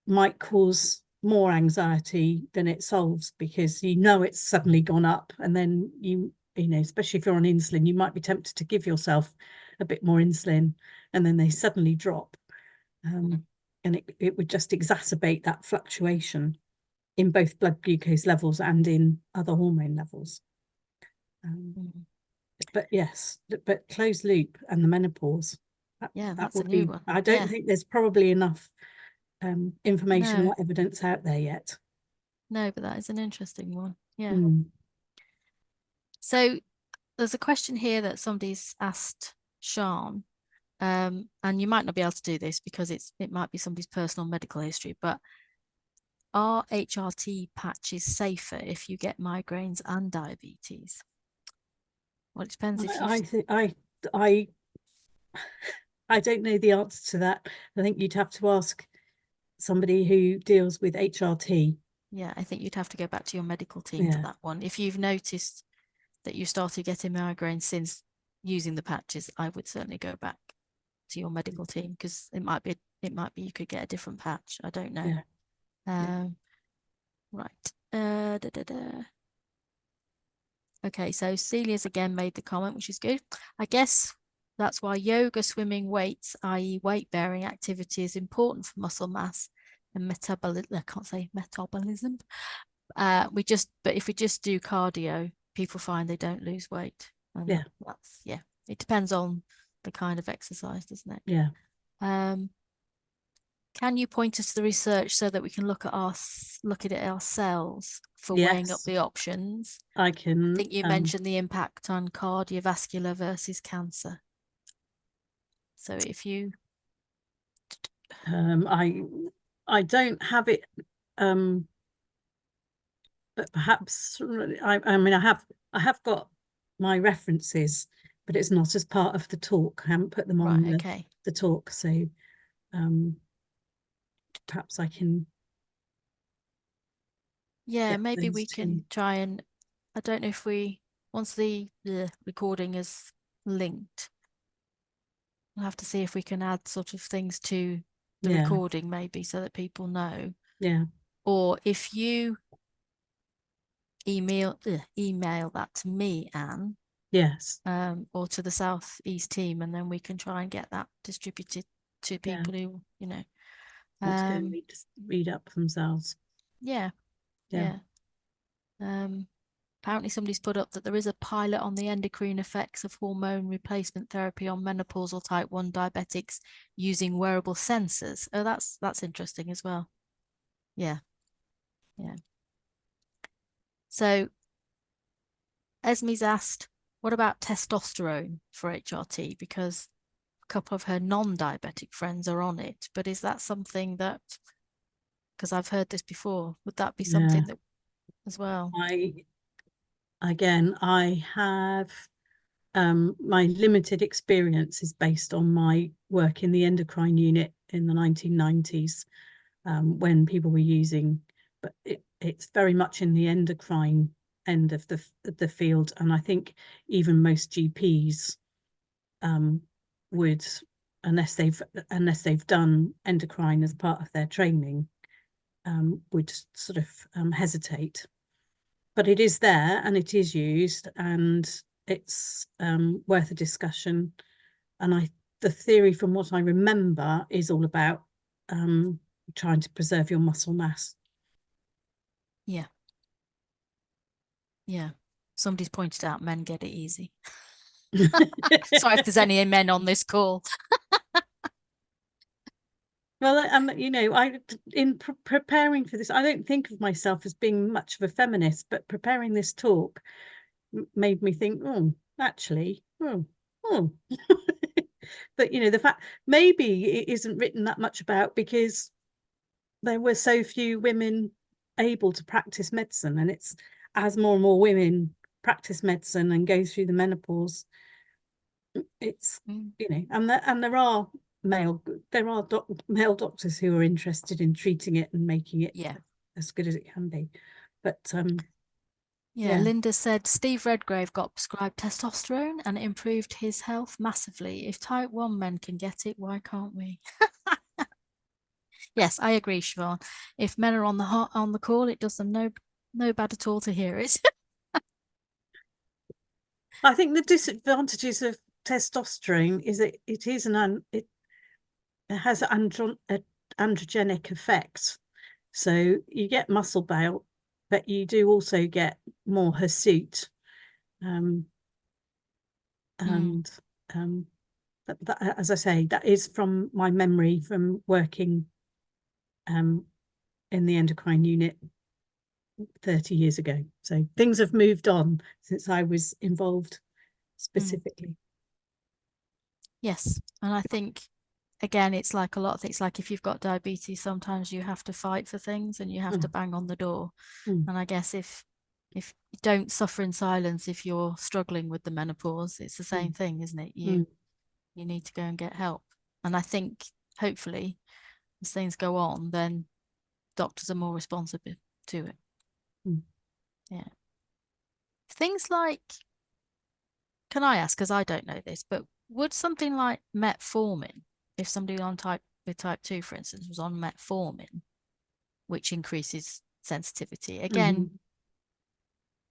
Speaker 2: might cause more anxiety than it solves, because you know it's suddenly gone up, and then you know, especially if you're on insulin, you might be tempted to give yourself a bit more insulin, and then they suddenly drop,
Speaker 1: Mm,
Speaker 2: and it would just exacerbate that fluctuation in both blood glucose levels and in other hormone levels. um,
Speaker 1: mm.
Speaker 2: but yes, but closed loop and the menopause,
Speaker 1: Yeah,
Speaker 2: that
Speaker 1: that's a
Speaker 2: would
Speaker 1: new
Speaker 2: be,
Speaker 1: one.
Speaker 2: I don't
Speaker 1: Yeah,
Speaker 2: think there's probably enough information
Speaker 1: no,
Speaker 2: or evidence out there yet.
Speaker 1: no, but that is an interesting one. Yeah.
Speaker 2: Mm.
Speaker 1: So there's a question here that somebody's asked Sean, and you might not be able to do this because it might be somebody's personal medical history, but are HRT patches safer if you get migraines and diabetes? Well, it depends if you've,
Speaker 2: I think I I don't know the answer to that. I think you'd have to ask somebody who deals with HRT.
Speaker 1: yeah, I think you'd have to go back to your medical team for
Speaker 2: Yeah,
Speaker 1: that one. If you've noticed that you started getting migraines since using the patches, I would certainly go back to your medical team because it might be you could get a different patch. I don't know.
Speaker 2: yeah, yeah.
Speaker 1: Um, right. Da, da, da. Okay, so Celia's again made the comment, which is good. I guess that's why yoga, swimming, weights, i.e., weight bearing activity, is important for muscle mass and metabolism. I can't say metabolism. But if we just do cardio, people find they don't lose weight, and
Speaker 2: Yeah,
Speaker 1: that's yeah. It depends on the kind of exercise, doesn't it?
Speaker 2: yeah.
Speaker 1: Um, can you point us to the research so that we can look at it ourselves for weighing up
Speaker 2: Yes,
Speaker 1: the options?
Speaker 2: I
Speaker 1: I
Speaker 2: can.
Speaker 1: think you mentioned the impact on cardiovascular versus cancer. So if you,
Speaker 2: Um, I I don't have it, but perhaps I mean I have got my references, but it's not as part of the talk. I haven't put them
Speaker 1: right,
Speaker 2: on
Speaker 1: okay.
Speaker 2: the talk, so um, perhaps I can
Speaker 1: Yeah,
Speaker 2: get
Speaker 1: maybe
Speaker 2: those
Speaker 1: we
Speaker 2: to.
Speaker 1: can try and, I don't know if once the recording is linked, we'll have to see if we can add sort of things to the
Speaker 2: Yeah,
Speaker 1: recording maybe so that people know.
Speaker 2: yeah,
Speaker 1: Or if you email that to me, Anne,
Speaker 2: yes,
Speaker 1: or to the Southeast team, and then we can try and get that distributed to
Speaker 2: yeah.
Speaker 1: people who,
Speaker 2: Want to go
Speaker 1: um,
Speaker 2: read up themselves.
Speaker 1: yeah,
Speaker 2: Yeah,
Speaker 1: yeah. Um, apparently somebody's put up that there is a pilot on the endocrine effects of hormone replacement therapy on menopausal type 1 diabetics using wearable sensors. Oh, that's interesting as well. Yeah, yeah. So Esme's asked, what about testosterone for HRT? Because a couple of her non-diabetic friends are on it, but is that something that, because I've heard this before, would that be
Speaker 2: yeah.
Speaker 1: something that as well?
Speaker 2: I have my limited experience is based on my work in the endocrine unit in the 1990s, when people were using, but it's very much in the endocrine end of the field, and I think even most GPs um, would, unless they've done endocrine as part of their training, would sort of hesitate. But it is there and it is used, and it's worth a discussion. And the theory, from what I remember, is all about trying to preserve your muscle mass.
Speaker 1: Yeah, Yeah. Somebody's pointed out men get it easy. Sorry if there's any men on this call.
Speaker 2: Well, you know, in preparing for this, I don't think of myself as being much of a feminist, but preparing this talk made me think, oh, actually, oh. But, you know, the fact maybe it isn't written that much about because there were so few women able to practice medicine, and it's as more and more women practice medicine and go through the menopause, it's you know, and there are male male doctors who are interested in treating it and making it
Speaker 1: Yeah.
Speaker 2: as good as it can be. But
Speaker 1: Yeah,
Speaker 2: yeah,
Speaker 1: Linda said Steve Redgrave got prescribed testosterone and it improved his health massively. If type 1 men can get it, why can't we? Yes, I agree, Siobhan. If men are on the call, it does them no bad at all to hear it.
Speaker 2: I think the disadvantages of testosterone is that it has androgenic effects. So you get muscle build, but you do also get more hirsute. And as I say, that is from my memory from working in the endocrine unit 30 years ago. So things have moved on since I was involved specifically.
Speaker 1: Yes, and I think again, it's like a lot of things. Like if you've got diabetes, sometimes you have to fight for things and you have to
Speaker 2: Mm.
Speaker 1: bang on the door.
Speaker 2: Mm.
Speaker 1: And I guess if you don't suffer in silence if you're struggling with the menopause, it's the same
Speaker 2: Mm.
Speaker 1: thing, isn't it?
Speaker 2: Mm.
Speaker 1: You need to go and get help. And I think hopefully as things go on, then doctors are more responsive to it.
Speaker 2: Mm.
Speaker 1: Yeah. Things like, can I ask, because I don't know this, but would something like metformin, if somebody on type 2, for instance, was on metformin, which increases sensitivity, again,
Speaker 2: Mm-hmm.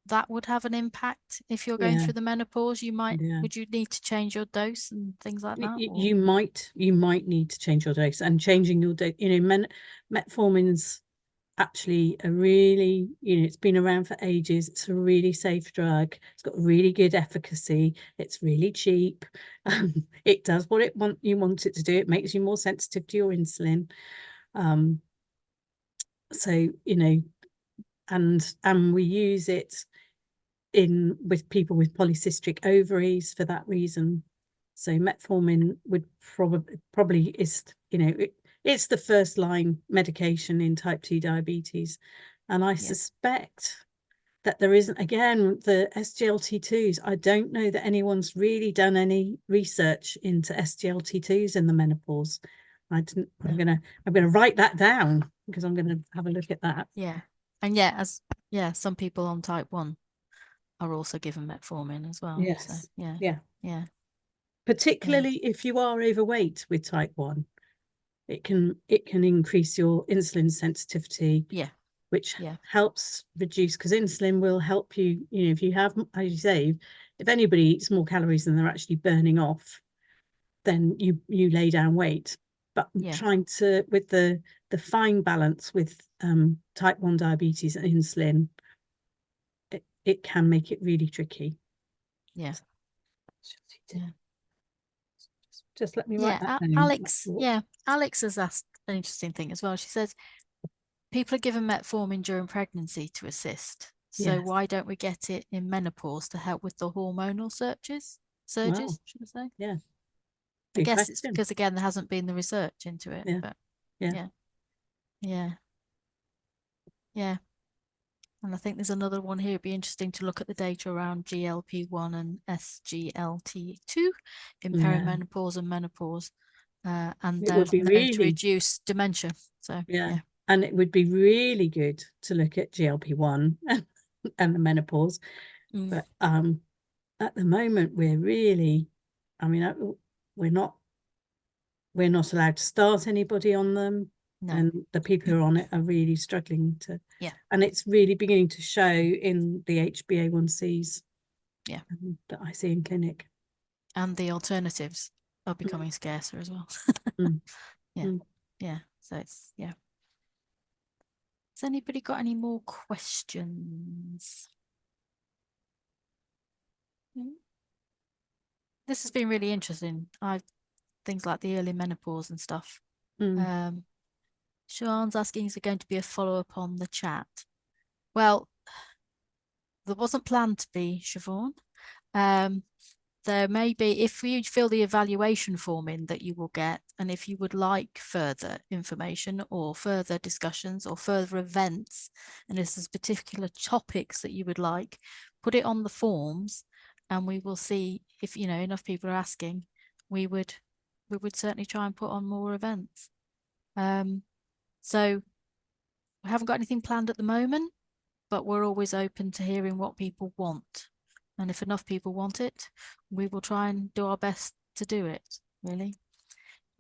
Speaker 1: that would have an impact if you're going
Speaker 2: Yeah,
Speaker 1: through the menopause.
Speaker 2: yeah.
Speaker 1: Would you need to change your dose and things like that? Or
Speaker 2: You might need to change your dose, and changing your dose. You know, metformin's actually a really, you know, it's been around for ages. It's a really safe drug. It's got really good efficacy. It's really cheap. It does what you want it to do. It makes you more sensitive to your insulin. Um, so you know, and we use it in with people with polycystic ovaries for that reason. So metformin would probably is, you know, it's the first line medication in type 2 diabetes. And I
Speaker 1: yeah,
Speaker 2: suspect that there isn't, again, the SGLT2s. I don't know that anyone's really done any research into SGLT2s in the menopause. I didn't,
Speaker 1: no,
Speaker 2: I'm gonna write that down because I'm gonna have a look at that.
Speaker 1: yeah, and yeah, some people on type 1 are also given metformin as well. So
Speaker 2: Yes.
Speaker 1: yeah,
Speaker 2: Yeah.
Speaker 1: yeah, yeah,
Speaker 2: Particularly if you are overweight with type 1, it can increase your insulin sensitivity,
Speaker 1: yeah,
Speaker 2: which
Speaker 1: yeah,
Speaker 2: helps reduce, because insulin will help you, you know, if you have, as you say, if anybody eats more calories than they're actually burning off, then you lay down weight. But
Speaker 1: yeah,
Speaker 2: trying to, with the fine balance with type 1 diabetes and insulin, it can make it really tricky.
Speaker 1: yeah, yeah.
Speaker 2: Just let me write
Speaker 1: Yeah,
Speaker 2: that down.
Speaker 1: Alex. Yeah, Alex has asked an interesting thing as well. She says people are given metformin during pregnancy to assist. So
Speaker 2: Yes.
Speaker 1: why don't we get it in menopause to help with the hormonal surges?
Speaker 2: Wow.
Speaker 1: Surges, should I say?
Speaker 2: Yeah.
Speaker 1: I
Speaker 2: Good
Speaker 1: guess it's
Speaker 2: question.
Speaker 1: because again there hasn't been the research into it,
Speaker 2: Yeah.
Speaker 1: but
Speaker 2: Yeah.
Speaker 1: yeah, yeah, yeah. And I think there's another one here. It'd be interesting to look at the data around GLP-1 and SGLT2 in
Speaker 2: Yeah.
Speaker 1: perimenopause and menopause, and
Speaker 2: It
Speaker 1: they're
Speaker 2: would be
Speaker 1: known to
Speaker 2: really,
Speaker 1: reduce dementia. So
Speaker 2: yeah.
Speaker 1: yeah,
Speaker 2: And it would be really good to look at GLP-1 and the menopause.
Speaker 1: mm,
Speaker 2: But at the moment, we're really, I mean, we're not allowed to start anybody on them.
Speaker 1: no,
Speaker 2: And the people who are on it are really struggling to,
Speaker 1: yeah,
Speaker 2: and it's really beginning to show in the HbA1cs
Speaker 1: yeah.
Speaker 2: that I see in clinic.
Speaker 1: And the alternatives are
Speaker 2: Mm.
Speaker 1: becoming scarcer as well.
Speaker 2: Mm.
Speaker 1: Yeah,
Speaker 2: Mm.
Speaker 1: yeah. So it's yeah. Has anybody got any more questions? This has been really interesting. Things like the early menopause and stuff. Sean's asking, is there going to be a follow-up on the chat? Well, there wasn't planned to be, Siobhan. There may be, if you fill the evaluation form in that you will get, and if you would like further information or further discussions or further events, and if there's particular topics that you would like, put it on the forms and we will see if, you know, enough people are asking, we would certainly try and put on more events. So we haven't got anything planned at the moment, but we're always open to hearing what people want. And if enough people want it, we will try and do our best to do it, really.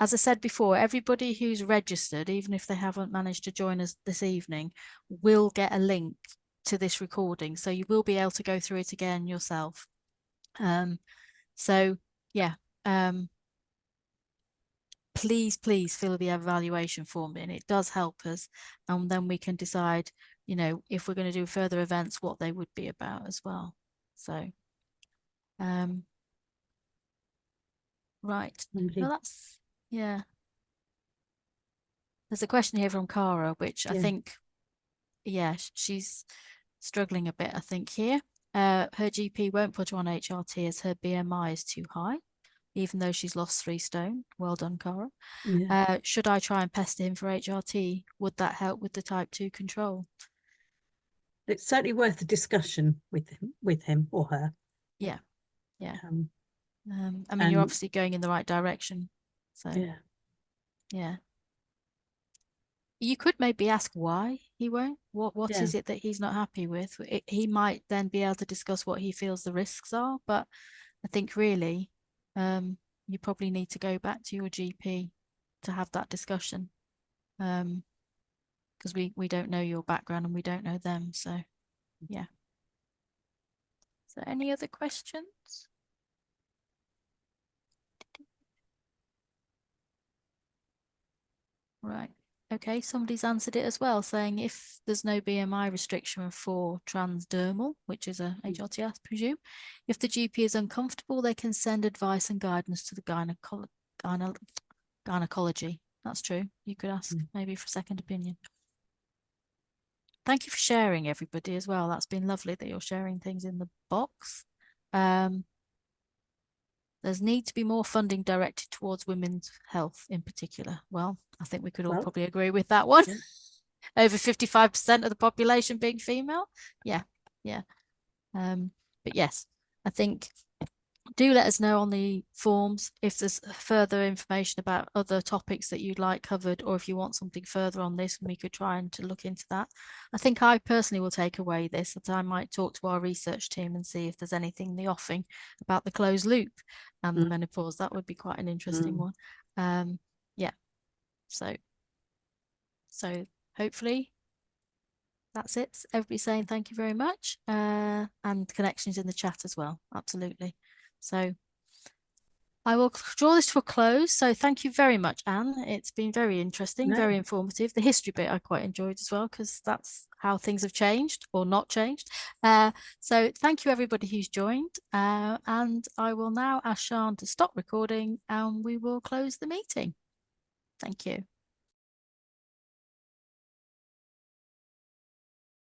Speaker 1: As I said before, everybody who's registered, even if they haven't managed to join us this evening, will get a link to this recording. So you will be able to go through it again yourself. So yeah, please fill the evaluation form in. It does help us. And then we can decide, you know, if we're going to do further events, what they would be about as well. So, right. Well, that's, yeah. There's a question here from Cara, which I think, yeah, she's struggling a bit, I think, here. Her GP won't put her on HRT as her BMI is too high, even though she's lost 3 stone. Well done, Cara. Yeah. Should I try and pester him for HRT? Would that help with the type 2 control?
Speaker 2: It's certainly worth a discussion with him or her.
Speaker 1: Yeah, yeah. I mean, you're obviously going in the right direction. So yeah. You could maybe ask why he won't. What is it that he's not happy with? He might then be able to discuss what he feels the risks are. But I think really, you probably need to go back to your GP to have that discussion, because we don't know your background and we don't know them. So yeah. So any other questions? Right. Okay, somebody's answered it as well, saying if there's no BMI restriction for transdermal, which is a HRT, I presume, if the GP is uncomfortable, they can send advice and guidance to the gynecology. That's true. You could ask maybe for a second opinion. Thank you for sharing, everybody, as well. That's been lovely that you're sharing things in the box. There's need to be more funding directed towards women's health in particular. Well, I think we could all probably agree with that one. Over 55% of the population being female. Yeah, yeah. But yes, I think do let us know on the forms if there's further information about other topics that you'd like covered, or if you want something further on this, and we could try and to look into that. I think I personally will take away this, that I might talk to our research team and see if there's anything in the offing about the closed loop and the menopause. That would be quite an interesting one. Yeah. So hopefully that's it. Everybody saying thank you very much, and connections in the chat as well. Absolutely. So I will draw this to a close. So thank you very much, Anne. It's been very interesting, very informative. The history bit I quite enjoyed as well, because that's how things have changed or not changed. So thank you everybody who's joined. And I will now ask Sian to stop recording and we will close the meeting. Thank you.